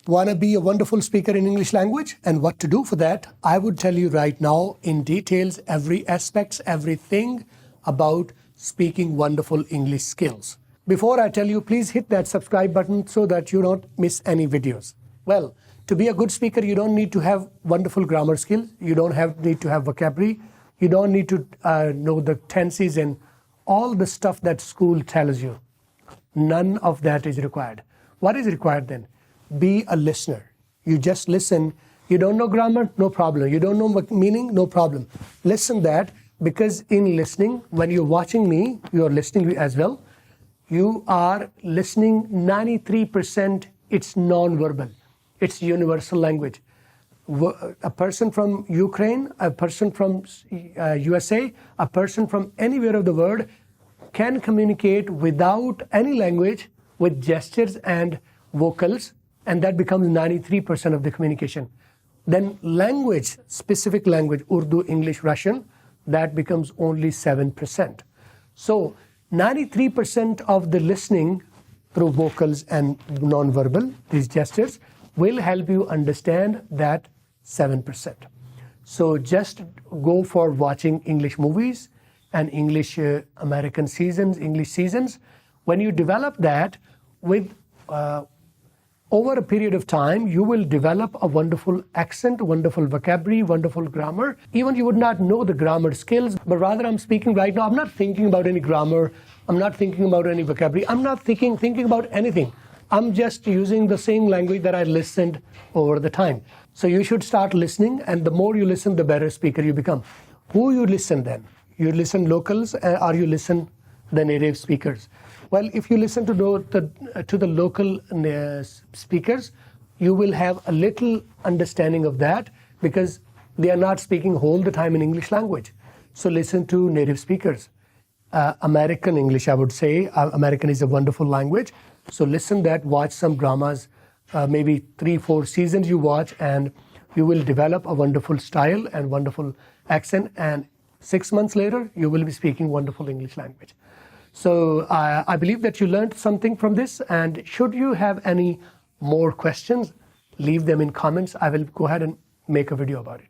Want to be a wonderful speaker in English language and what to do for that? I would tell you right now in details, every aspects, everything about speaking wonderful English skills. Before I tell you, please hit that subscribe button so that you don't miss any videos. Well, to be a good speaker, you don't need to have wonderful grammar skills. You don't need to have vocabulary. You don't need to know the tenses and all the stuff that school tells you. None of that is required. What is required then? Be a listener. You just listen. You don't know grammar? No problem. You don't know meaning? No problem. Listen that, because in listening, when you're watching me, you're listening as well. You are listening 93%, it's non-verbal. It's universal language. A person from Ukraine, a person from USA, a person from anywhere of the world can communicate without any language with gestures and vocals, and that becomes 93% of the communication. Then language, specific language, Urdu, English, Russian, that becomes only 7%. So 93% of the listening through vocals and non-verbal, these gestures, will help you understand that 7%. So just go for watching English movies and English American seasons, English seasons. When you develop that with over a period of time, you will develop a wonderful accent, wonderful vocabulary, wonderful grammar. Even you would not know the grammar skills, but rather I'm speaking right now. I'm not thinking about any grammar. I'm not thinking about any vocabulary. I'm not thinking about anything. I'm just using the same language that I listened over the time. So you should start listening, and the more you listen, the better speaker you become. Who you listen then? You listen locals, or you listen the native speakers? Well, if you listen to the local speakers, you will have a little understanding of that, because they are not speaking all the time in English language. So listen to native speakers. American English, I would say. American is a wonderful language. So listen that, watch some dramas, maybe 3-4 seasons you watch, and you will develop a wonderful style and wonderful accent, and 6 months later, you will be speaking wonderful English language. So I believe that you learned something from this, and should you have any more questions, leave them in comments. I will go ahead and make a video about it.